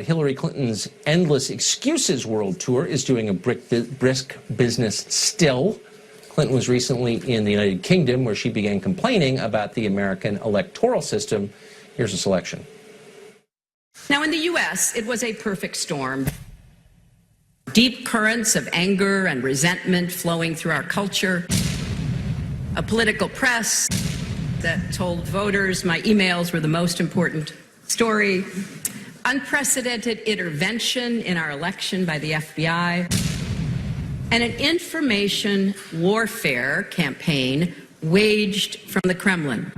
Hillary Clinton's Endless Excuses World Tour is doing a brisk business still. Clinton was recently in the United Kingdom, where she began complaining about the American electoral system. Here's a selection. Now, in the U.S., it was a perfect storm. Deep currents of anger and resentment flowing through our culture. A political press that told voters my emails were the most important story. Unprecedented intervention in our election by the FBI. And an information warfare campaign waged from the Kremlin.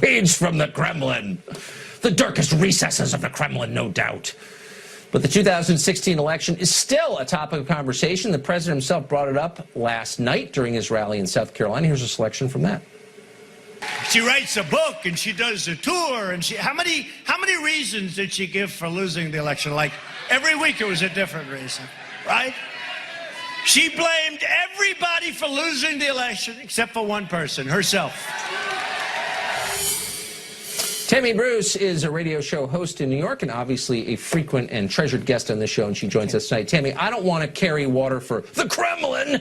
Waged from the Kremlin. The darkest recesses of the Kremlin, no doubt. But the 2016 election is still a topic of conversation. The president himself brought it up last night during his rally in South Carolina. Here's a selection from that. She writes a book and she does a tour, and how many reasons did she give for losing the election? Like every week it was a different reason, right? She blamed everybody for losing the election except for one person, herself. Tammy Bruce is a radio show host in New York and obviously a frequent and treasured guest on this show, and she joins us tonight. Tammy, I don't want to carry water for the Kremlin,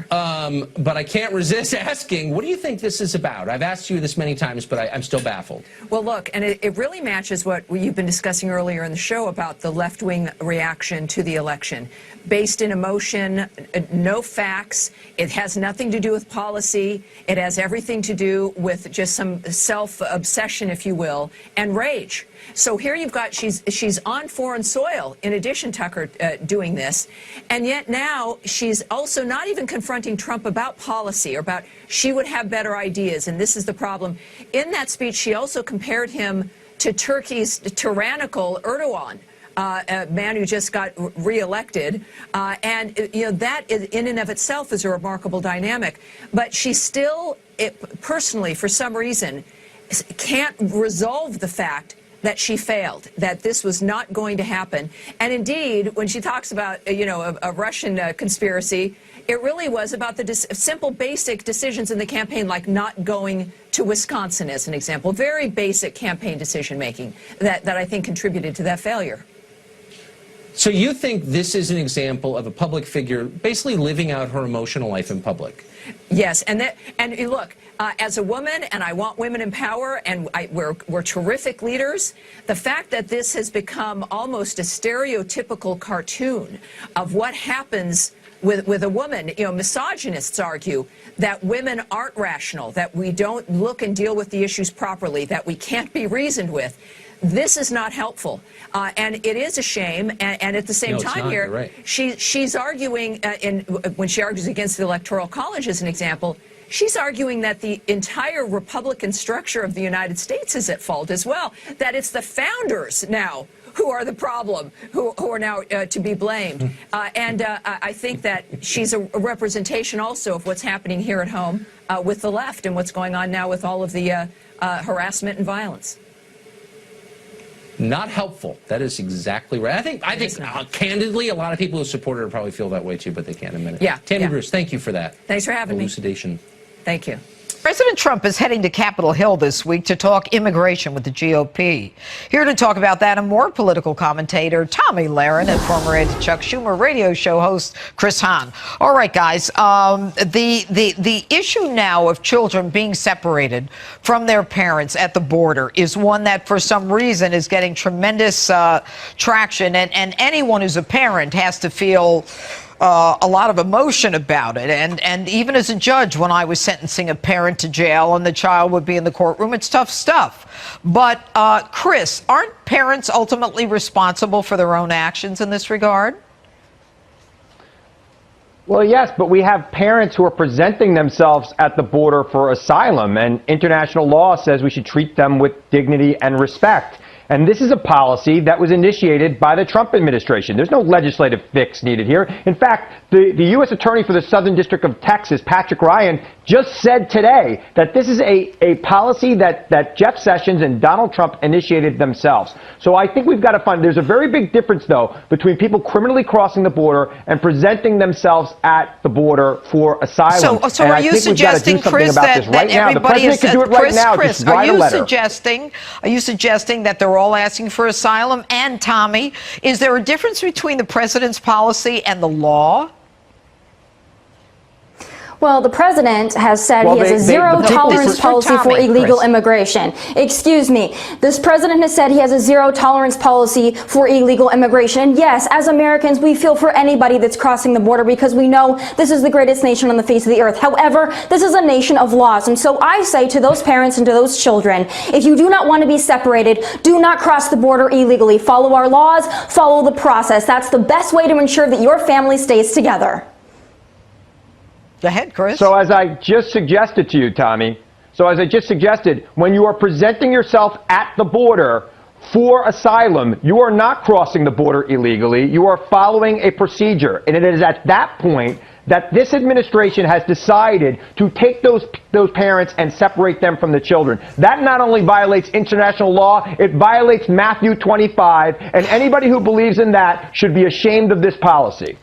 but I can't resist asking, what do you think this is about? I've asked you this many times, but I'm still baffled. Well, look, and it really matches what you've been discussing earlier in the show about the left-wing reaction to the election. Based in emotion, no facts. It has nothing to do with policy. It has everything to do with just some self-obsession, if you will, and rage. So here you've got, she's on foreign soil, in addition, Tucker, doing this. And yet now she's also not even confronting Trump about policy or about she would have better ideas. And this is the problem. In that speech, she also compared him to Turkey's tyrannical Erdogan. A man who just got reelected, and you know that in and of itself is a remarkable dynamic. But she still, personally, for some reason, can't resolve the fact that she failed, that this was not going to happen. And indeed, when she talks about a Russian conspiracy, it really was about the simple, basic decisions in the campaign, like not going to Wisconsin, as an example. Very basic campaign decision making that I think contributed to that failure. So you think this is an example of a public figure basically living out her emotional life in public? Yes, and look, as a woman, and I want women in power, and we're terrific leaders, the fact that this has become almost a stereotypical cartoon of what happens with a woman, misogynists argue that women aren't rational, that we don't look and deal with the issues properly, that we can't be reasoned with. This is not helpful, and it is a shame. And at the same time, here, right. she's arguing when she argues against the Electoral College, as an example, she's arguing that the entire Republican structure of the United States is at fault as well. That it's the founders now who are the problem, who are now to be blamed. I think that she's a representation also of what's happening here at home with the left and what's going on now with all of the harassment and violence. Not helpful. That is exactly right. I think candidly, a lot of people who support her probably feel that way too, but they can't admit it. Yeah. Tammy Bruce, thank you for that. Thanks for having me. Elucidation. Thank you. President Trump is heading to Capitol Hill this week to talk immigration with the GOP. Here to talk about that and more, political commentator Tomi Lahren and former anti-Chuck Schumer radio show host Chris Hahn. All right, guys, the issue now of children being separated from their parents at the border is one that for some reason is getting tremendous traction, and anyone who's a parent has to feel a lot of emotion about it. And even as a judge, when I was sentencing a parent to jail and the child would be in the courtroom, it's tough stuff. But, Chris, aren't parents ultimately responsible for their own actions in this regard? Well, yes, but we have parents who are presenting themselves at the border for asylum, and international law says we should treat them with dignity and respect. And this is a policy that was initiated by the Trump administration. There's no legislative fix needed here. In fact, the U.S. Attorney for the Southern District of Texas, Patrick Ryan, just said today that this is a policy that Jeff Sessions and Donald Trump initiated themselves. So I think we've got to find, there's a very big difference, though, between people criminally crossing the border and presenting themselves at the border for asylum. So and are you suggesting, Chris, that everybody is... Chris, are you suggesting that they're all asking for asylum? And Tommy, is there a difference between the president's policy and the law? Well, the president has said he has a zero-tolerance policy for illegal immigration. Excuse me. This president has said he has a zero-tolerance policy for illegal immigration. And yes, as Americans, we feel for anybody that's crossing the border because we know this is the greatest nation on the face of the earth. However, this is a nation of laws. And so I say to those parents and to those children, if you do not want to be separated, do not cross the border illegally. Follow our laws, follow the process. That's the best way to ensure that your family stays together. Go ahead, Chris. So as I just suggested to you, Tommy, when you are presenting yourself at the border for asylum, you are not crossing the border illegally. You are following a procedure. And it is at that point that this administration has decided to take those parents and separate them from the children. That not only violates international law, it violates Matthew 25. And anybody who believes in that should be ashamed of this policy.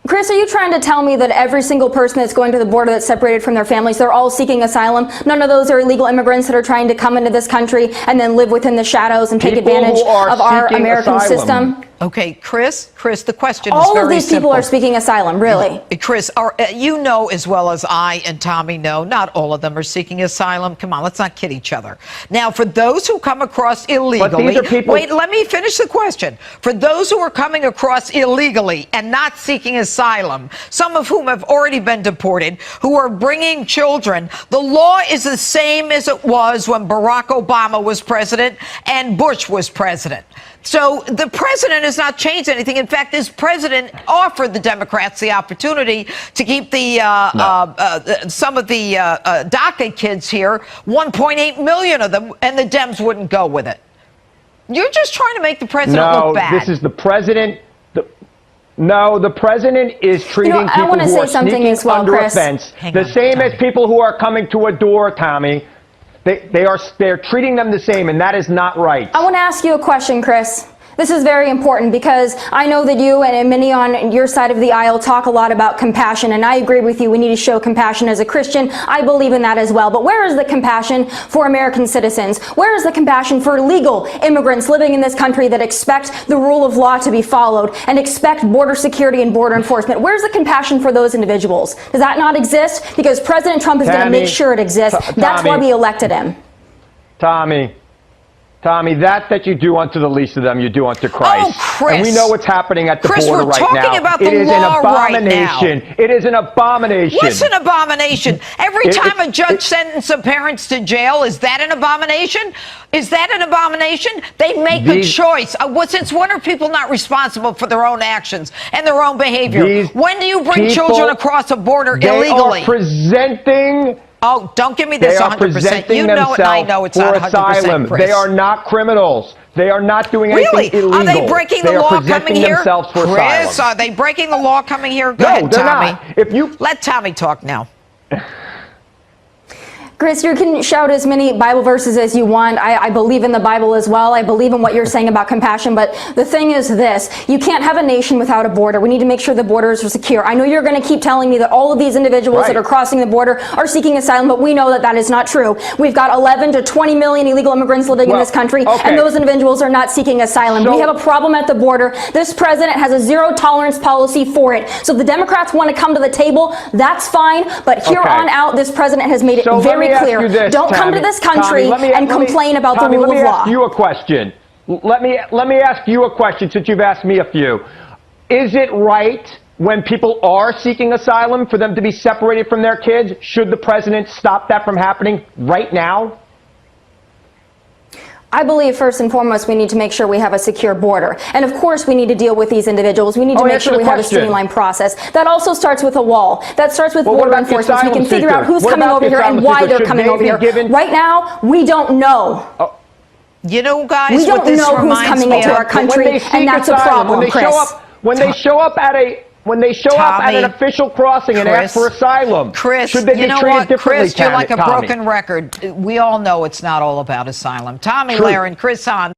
Chris, are you trying to tell me that every single person that's going to the border that's separated from their families, they're all seeking asylum? None of those are illegal immigrants that are trying to come into this country and then live within the shadows and take advantage of our American system? Okay, Chris, the question is all very of these simple. People are speaking asylum, really. Chris, you know as well as I and Tommy know, not all of them are seeking asylum. Come on, let's not kid each other. Now, for those who come across illegally, wait, let me finish the question. For those who are coming across illegally and not seeking asylum, some of whom have already been deported, who are bringing children, the law is the same as it was when Barack Obama was president and Bush was president. So the president has not changed anything. In fact, this president offered the Democrats the opportunity to keep the some of the DACA kids here, 1.8 million of them, and the Dems wouldn't go with it. You're just trying to make the president look bad. No, this is the president. No, the president is treating people who are sneaking under a fence the same as people who are coming to a door, Tommy. They're treating them the same, and that is not right. I want to ask you a question, Chris. This is very important because I know that you and many on your side of the aisle talk a lot about compassion, and I agree with you. We need to show compassion as a Christian. I believe in that as well. But where is the compassion for American citizens? Where is the compassion for legal immigrants living in this country that expect the rule of law to be followed and expect border security and border enforcement? Where's the compassion for those individuals? Does that not exist? Because President Trump is going to make sure it exists. That's why we elected him. Tommy, that you do unto the least of them, you do unto Christ. Oh, Chris. And we know what's happening at the border right now. Chris, we're talking about the law right now. It is an abomination. What's an abomination? Every time a judge sentences parents to jail, is that an abomination? Is that an abomination? They make a choice. Since when are people not responsible for their own actions and their own behavior? When do you bring children across a border illegally? They are presenting... Oh, don't give me this 100%. You know it, and I know it's not 100%, Chris. They are not criminals. They are not doing anything illegal. Are they breaking the law coming here? Chris, are they breaking the law coming here? Go ahead, Tommy. Let Tommy talk now. Chris, you can shout as many Bible verses as you want. I believe in the Bible as well. I believe in what you're saying about compassion. But the thing is this, you can't have a nation without a border. We need to make sure the borders are secure. I know you're going to keep telling me that all of these individuals that are crossing the border are seeking asylum, but we know that that is not true. We've got 11 to 20 million illegal immigrants living in this country, and those individuals are not seeking asylum. We have a problem at the border. This president has a zero-tolerance policy for it. So if the Democrats want to come to the table, that's fine. But here on out, this president has made it very clear. Don't come to this country and complain about the rule of law. Let me ask you a question. Let me ask you a question since you've asked me a few. Is it right when people are seeking asylum for them to be separated from their kids? Should the president stop that from happening right now? I believe first and foremost we need to make sure we have a secure border. And of course we need to deal with these individuals. We need to make sure we have a streamlined process. That also starts with a wall. That starts with border enforcement. So we can figure out who's coming over here and why they're coming over here. Right now, we don't know. You know, guys, We what don't this know who's reminds coming me into of? our country, When they seek and that's a asylum, problem, when they Chris. show up at an official crossing and ask for asylum, Chris, should they you be know treated what? differently, Chris, you're like a Tommy? broken record. We all know it's not all about asylum. Tomi True. Lahren, Chris Hahn.